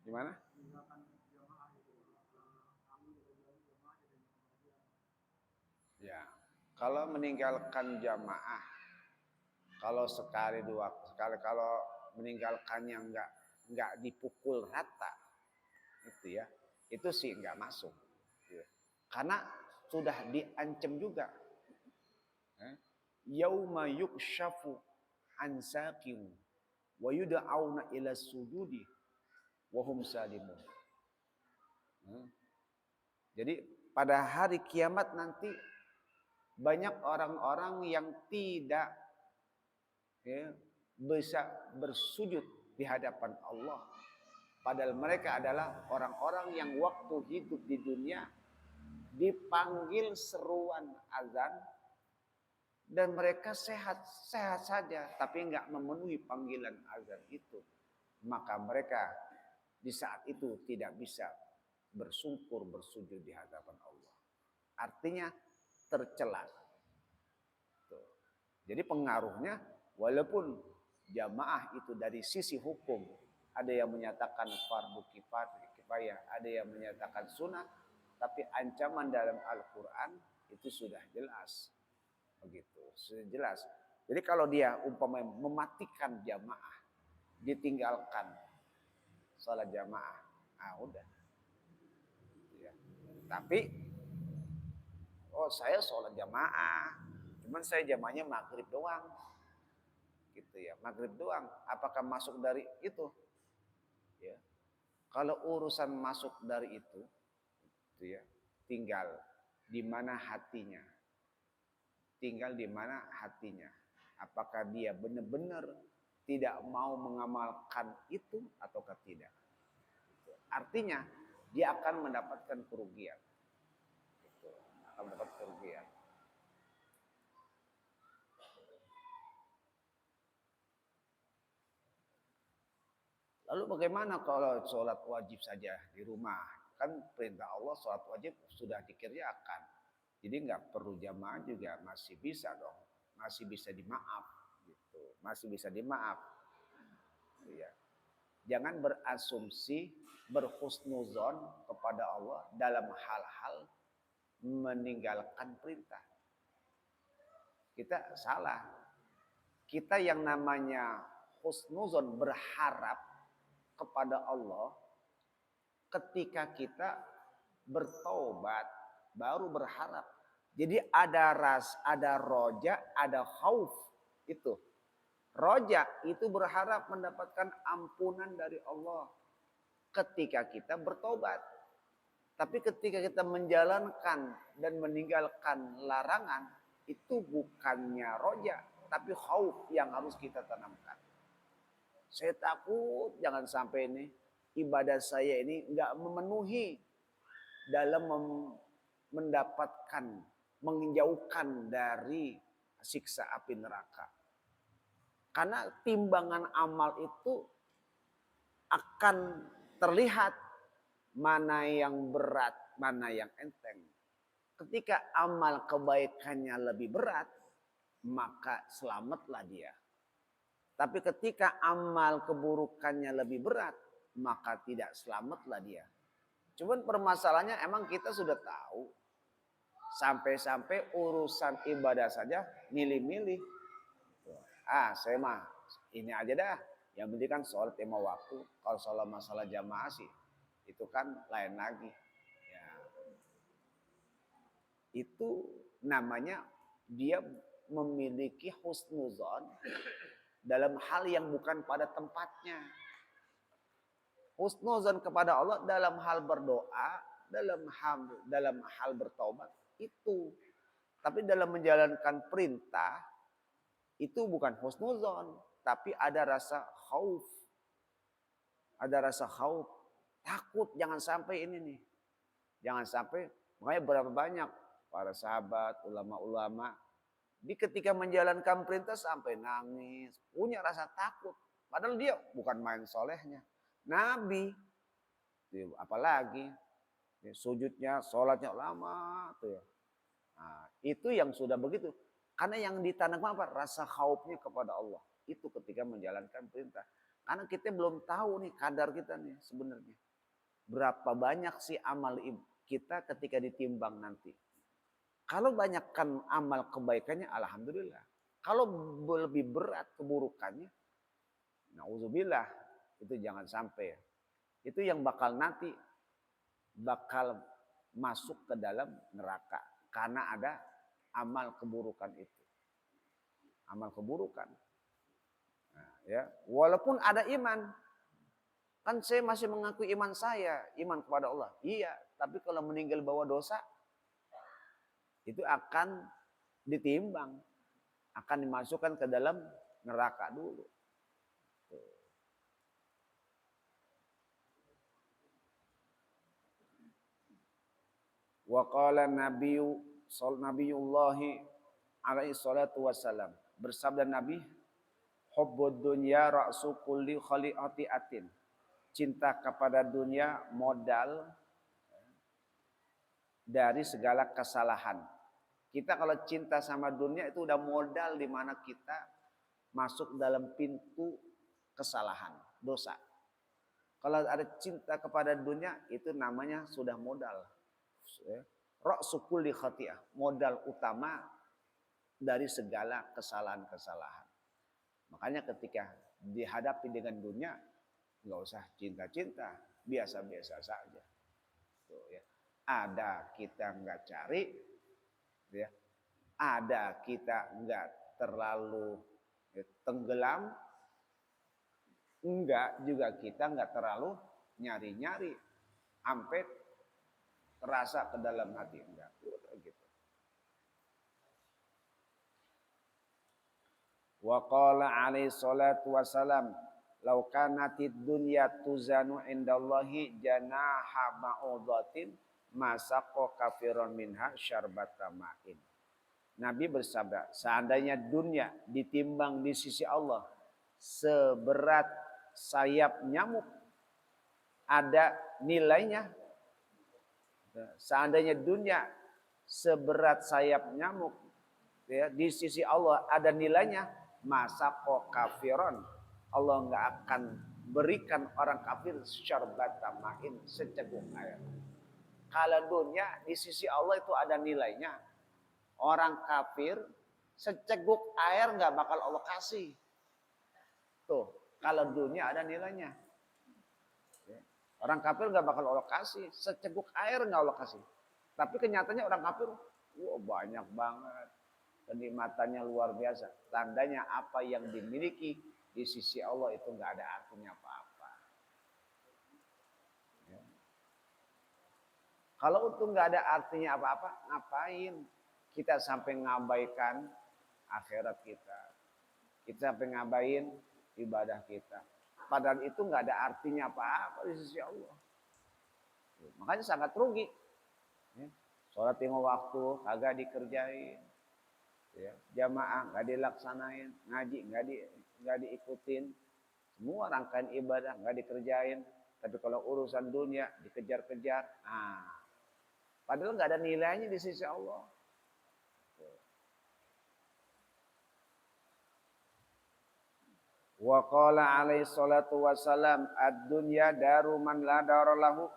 B: Gimana? Ya, kalau meninggalkan jamaah, kalau sekali dua sekali, kalau meninggalkannya enggak dipukul rata, itu ya, itu sih enggak masuk. Ya. Karena sudah diancam juga. Yauma yukshafu an saqin wa yud'auna ila sujudi wa hum salimun. Jadi pada hari kiamat nanti banyak orang-orang yang tidak bisa bersujud di hadapan Allah. Padahal mereka adalah orang-orang yang waktu hidup di dunia dipanggil seruan azan dan mereka sehat saja, tapi enggak memenuhi panggilan azan itu. Maka mereka di saat itu tidak bisa bersungkur bersujud di hadapan Allah. Artinya tercela. Jadi pengaruhnya, walaupun jamaah itu dari sisi hukum ada yang menyatakan fardu kifayah, ada yang menyatakan sunnah, tapi ancaman dalam Al-Quran itu sudah jelas, begitu, sudah jelas. Jadi kalau dia umpamanya mematikan jamaah, ditinggalkan sholat jamaah, udah. Ya. Tapi, saya sholat jamaah, cuman saya jamaahnya maghrib doang, gitu ya, maghrib doang. Apakah masuk dari itu? Ya. Kalau urusan masuk dari itu ya, tinggal di mana hatinya, tinggal di mana hatinya. Apakah dia benar-benar tidak mau mengamalkan itu ataukah tidak? Artinya dia akan mendapatkan kerugian. Gitu. Akan mendapat kerugian. Lalu bagaimana kalau sholat wajib saja di rumah? Kan perintah Allah sholat wajib sudah dikerjakan. Jadi nggak perlu jamaah juga masih bisa dong. Masih bisa dimaaf. Gitu. Masih bisa dimaaf. Ya. Jangan berasumsi, berhusnuzon kepada Allah dalam hal-hal meninggalkan perintah. Kita salah. Kita yang namanya husnuzon, berharap kepada Allah ketika kita bertobat baru berharap. Jadi ada roja, ada khauf. Itu. Roja itu berharap mendapatkan ampunan dari Allah ketika kita bertobat. Tapi ketika kita menjalankan dan meninggalkan larangan, itu bukannya roja, tapi khauf yang harus kita tanamkan. Saya takut jangan sampai ini ibadah saya ini nggak memenuhi dalam mendapatkan, menjauhkan dari siksa api neraka. Karena timbangan amal itu akan terlihat mana yang berat, mana yang enteng. Ketika amal kebaikannya lebih berat, maka selamatlah dia. Tapi ketika amal keburukannya lebih berat, maka tidak selamatlah dia. Cuman permasalahannya emang kita sudah tahu. Sampai-sampai urusan ibadah saja milih-milih. Saya mah ini aja dah. Yang penting kan sholat 5 waktu. Kalau sholat masalah jamaah sih, itu kan lain lagi. Ya. Itu namanya dia memiliki husnuzon dalam hal yang bukan pada tempatnya. Husnuzon kepada Allah dalam hal berdoa, dalam hal bertaubat itu. Tapi dalam menjalankan perintah itu bukan husnuzon, tapi ada rasa khauf. Ada rasa khauf, takut jangan sampai ini nih. Jangan sampai, makanya berapa banyak para sahabat, ulama-ulama di ketika menjalankan perintah sampai nangis, punya rasa takut. Padahal dia bukan main solehnya. Nabi, apalagi sujudnya, sholatnya lama tuh ya. Nah, itu yang sudah begitu. Karena yang ditanam apa? Rasa khaufnya kepada Allah. Itu ketika menjalankan perintah. Karena kita belum tahu nih kadar kita nih sebenarnya. Berapa banyak sih amal kita ketika ditimbang nanti. Kalau banyakkan amal kebaikannya, alhamdulillah. Kalau lebih berat keburukannya, na'udzubillah, itu jangan sampai. Itu yang bakal nanti bakal masuk ke dalam neraka. Karena ada amal keburukan itu. Amal keburukan. Nah, ya, walaupun ada iman. Kan saya masih mengaku iman saya. Iman kepada Allah. Iya, tapi kalau meninggal bawa dosa, itu akan ditimbang. Akan dimasukkan ke dalam neraka dulu. Wa qala Nabiyullah alaihi salatu wassalam. Bersabda Nabi, hubbud dunya ra'su kulli khali'atin. Cinta kepada dunia modal dari segala kesalahan. Kita kalau cinta sama dunia itu udah modal di mana kita masuk dalam pintu kesalahan, dosa. Kalau ada cinta kepada dunia itu namanya sudah modal. Ra'su kulli khati'ah, modal utama dari segala kesalahan-kesalahan. Makanya ketika dihadapi dengan dunia, nggak usah cinta-cinta, biasa-biasa saja. Tuh, ya. Ada kita nggak cari, ya. Ada kita nggak terlalu tenggelam, enggak juga kita nggak terlalu nyari-nyari, sampai terasa ke dalam hati, enggak gitu. Wa qala alaihi salatu wasalam, law kanatid dunya tuzanu indallahi janaha ba'udatin masaqo kafiron minha syarbata ma'in. Nabi bersabda, seandainya dunia ditimbang di sisi Allah seberat sayap nyamuk, ada nilainya. Seandainya dunia seberat sayap nyamuk, ya, di sisi Allah ada nilainya, masa kok kafiron, Allah nggak akan
C: berikan orang kafir syarbata ma'in, seceguk air. Kalau dunia di sisi Allah itu ada nilainya. Orang kafir seceguk air nggak bakal Allah kasih. Tuh, kalau dunia ada nilainya. Orang kafir nggak bakal Allah kasih, seceguk air nggak Allah kasih. Tapi kenyataannya orang kafir, wah banyak banget. Kenikmatannya luar biasa. Tandanya apa yang dimiliki di sisi Allah itu nggak ada artinya apa-apa. Ya. Kalau itu nggak ada artinya apa-apa, ngapain kita sampai ngabaikan akhirat kita? Kita sampai ngabain ibadah kita. Padahal itu nggak ada artinya apa-apa di sisi Allah. Makanya sangat rugi. Sholat lima waktu kagak dikerjain. Ya, jamaah nggak dilaksanain, ngaji nggak diikutin, semua rangkaian ibadah nggak dikerjain. Tapi kalau urusan dunia dikejar-kejar, padahal nggak ada nilainya di sisi Allah. Wa qala alaihi salatu wassalam ad-dunya daru man la daralahu.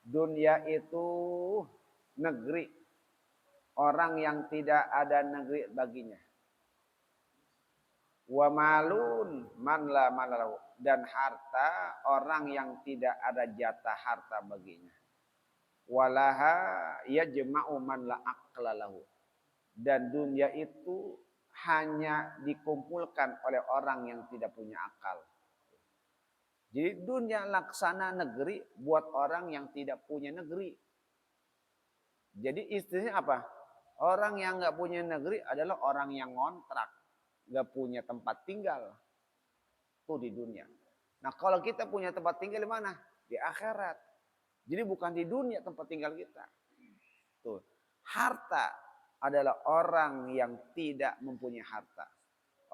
C: Dunia itu negeri orang yang tidak ada negeri baginya. Wa malun man la malalahu. Dan harta orang yang tidak ada jatah harta baginya. Walaha yajma'u man la aqla lahu. Dan dunia itu hanya dikumpulkan oleh orang yang tidak punya akal. Jadi dunia laksana negeri buat orang yang tidak punya negeri. Jadi istilahnya apa? Orang yang nggak punya negeri adalah orang yang ngontrak, nggak punya tempat tinggal. Tuh di dunia. Nah kalau kita punya tempat tinggal di mana? Di akhirat. Jadi bukan di dunia tempat tinggal kita. Tuh, harta adalah orang yang tidak mempunyai harta.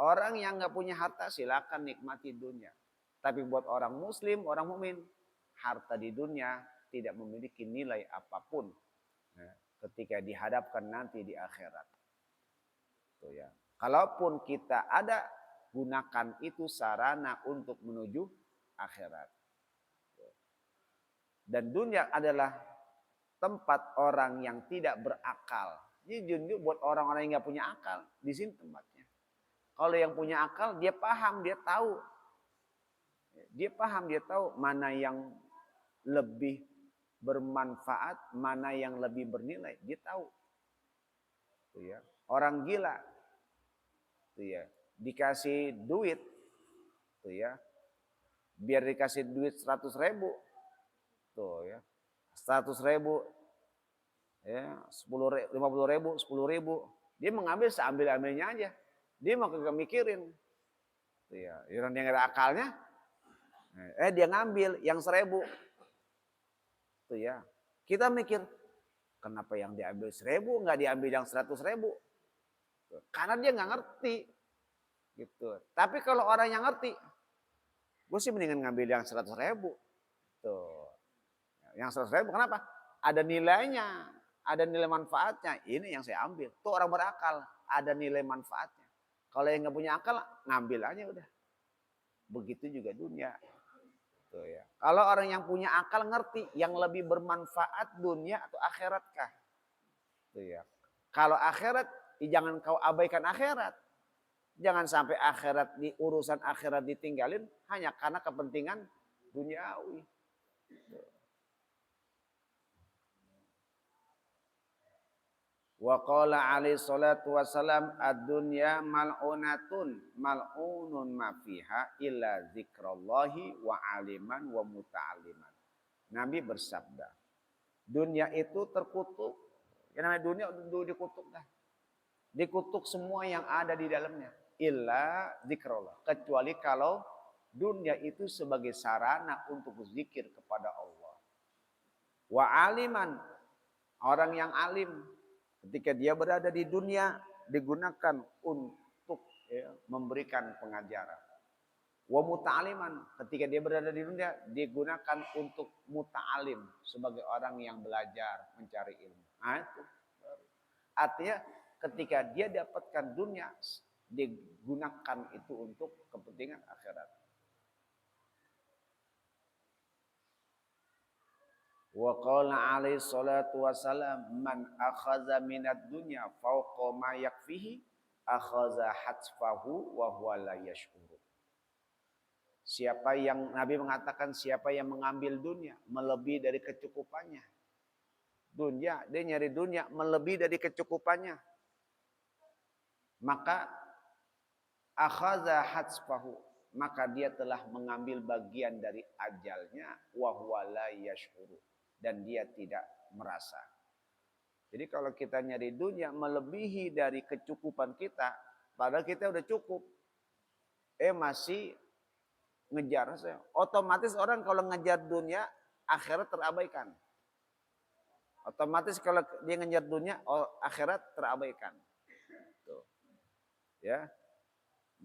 C: Orang yang nggak punya harta silakan nikmati dunia. Tapi buat orang muslim, orang mukmin, harta di dunia tidak memiliki nilai apapun. Nah, ketika dihadapkan nanti di akhirat. Tuh ya. Kalaupun kita ada, gunakan itu sarana untuk menuju akhirat. Dan dunia adalah tempat orang yang tidak berakal. Ini dunia buat orang-orang yang nggak punya akal. Di sini tempatnya. Kalau yang punya akal, dia paham, dia tahu. Dia paham, dia tahu mana yang lebih bermanfaat, mana yang lebih bernilai. Dia tahu. Tuh ya. Orang gila. Tuh ya. Dikasih duit. Tuh ya. Biar dikasih duit 100.000. Tuh ya. 100.000. Ya, 50.000, 10.000. Dia mengambil seambil-ambilnya aja. Dia mau kagak mikirin. Tuh ya. Orang dia nggak ada akalnya. Dia ngambil yang 1.000. Tuh ya. Kita mikir, kenapa yang diambil 1.000 nggak diambil yang 100.000? Karena dia nggak ngerti. Gitu. Tapi kalau orang yang ngerti, gue sih mendingan ngambil yang 100.000. Tuh. Yang 100.000 kenapa? Ada nilainya, ada nilai manfaatnya. Ini yang saya ambil. Tuh orang berakal, ada nilai manfaatnya. Kalau yang nggak punya akal, ngambil aja udah. Begitu juga dunia. Tuh ya. Kalau orang yang punya akal ngerti yang lebih bermanfaat dunia atau akhirat kah? Tuh ya. Kalau akhirat, jangan kau abaikan akhirat. Jangan sampai akhirat di urusan akhirat ditinggalin hanya karena kepentingan duniawi. Wa qala alaihi salatu wassalam ad-dunya mal'unatun mal'unun ma fiha illa zikrallahi wa aliman wa muta'alliman. Nabi bersabda, dunia itu terkutuk. Yang namanya dunia dikutuk dah. Dikutuk semua yang ada di dalamnya. Illa zikrullah. Kecuali kalau dunia itu sebagai sarana untuk berzikir kepada Allah. Wa aliman. Orang yang alim. Ketika dia berada di dunia, digunakan untuk memberikan pengajaran. Wa muta'aliman. Ketika dia berada di dunia, digunakan untuk muta'alim. Sebagai orang yang belajar, mencari ilmu. Nah, itu. Artinya ketika dia dapatkan dunia, digunakan itu untuk kepentingan akhirat. Wa qala alaihi salatu wasalam man akhadha minad dunya fawqa ma yakfihi akhadha hatsfahu wa huwa la yash'uru. Siapa yang Nabi mengatakan siapa yang mengambil dunia melebihi dari kecukupannya. Dunia, dia nyari dunia melebihi dari kecukupannya. Maka akhadha hatsfahu, maka dia telah mengambil bagian dari ajalnya wa huwa la yash'uru, dan dia tidak merasa. Jadi kalau kita nyari dunia melebihi dari kecukupan kita, padahal kita udah cukup, masih ngejar, otomatis orang kalau ngejar dunia, akhirat terabaikan. Otomatis kalau dia ngejar dunia, akhirat terabaikan. Tuh. Ya.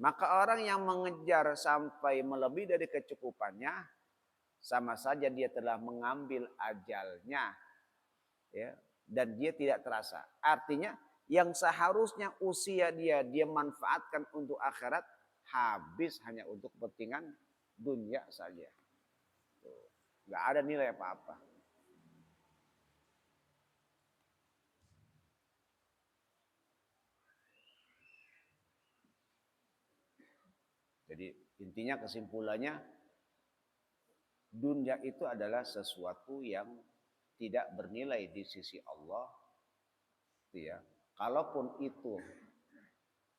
C: Maka orang yang mengejar sampai melebihi dari kecukupannya, sama saja dia telah mengambil ajalnya, ya, dan dia tidak terasa. Artinya yang seharusnya usia dia manfaatkan untuk akhirat, habis hanya untuk kepentingan dunia saja. Tuh. Gak ada nilai apa-apa. Jadi intinya kesimpulannya, dunia itu adalah sesuatu yang tidak bernilai di sisi Allah. Ya. Kalaupun itu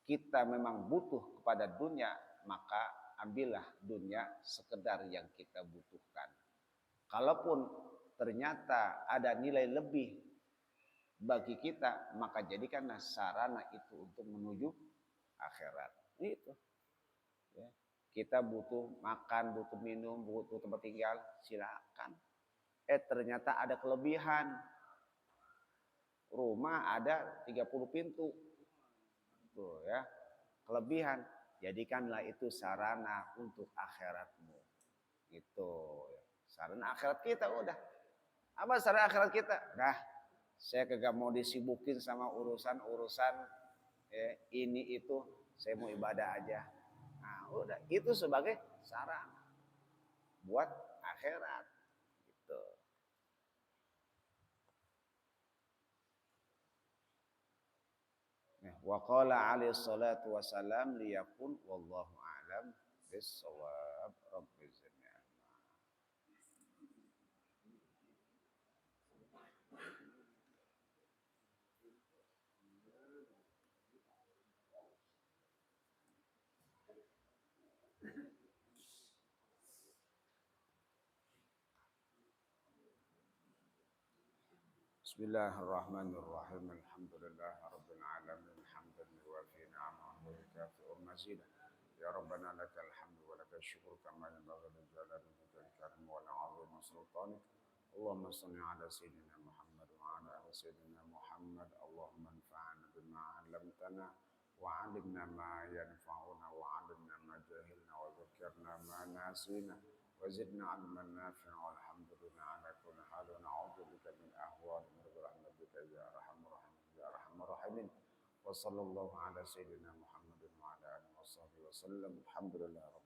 C: kita memang butuh kepada dunia, maka ambillah dunia sekedar yang kita butuhkan. Kalaupun ternyata ada nilai lebih bagi kita, maka jadikanlah sarana itu untuk menuju akhirat. Itu. Ya. Kita butuh makan, butuh minum, butuh tempat tinggal, silakan. Ternyata ada kelebihan. Rumah ada 30 pintu. Tuh ya. Kelebihan. Jadikanlah itu sarana untuk akhiratmu. Itu. Sarana akhirat kita udah. Apa sarana akhirat kita? Nah, saya kagak mau disibukin sama urusan-urusan ini itu. Saya mau ibadah aja. Nah, udah itu sebagai sarana buat akhirat gitu. Nah, wa qala alaihi salatu wasalam liyakun wallahu a'lam bis-shawab. Rabbil zidni. Bismillahirrahmanirrahim. Alhamdulillahirabbil alamin. Hamdan yuwafi ni'amahu wa yukafi'u mazidah. Ya Rabbana lakal hamdu wa lakal syukru kama yanbaghi li jalali wajhika wa li'azimi sultanik. Allahumma shalli ala sayyidina Muhammad wa ala ali sayyidina Muhammad. Allahumma anfa'na bima 'allamtana wa 'allimna ma yanfa'una wa 'allimna ma jahilna wa dhakkirna ma nasina. وزدنا علما نافعا والحمد لله على كل حال ونعوذ بك من اهوال برحمتك يا ارحم الراحمين يا ارحم الراحمين وصلى الله على سيدنا محمد وعلى اله وصحبه وسلم الحمد لله.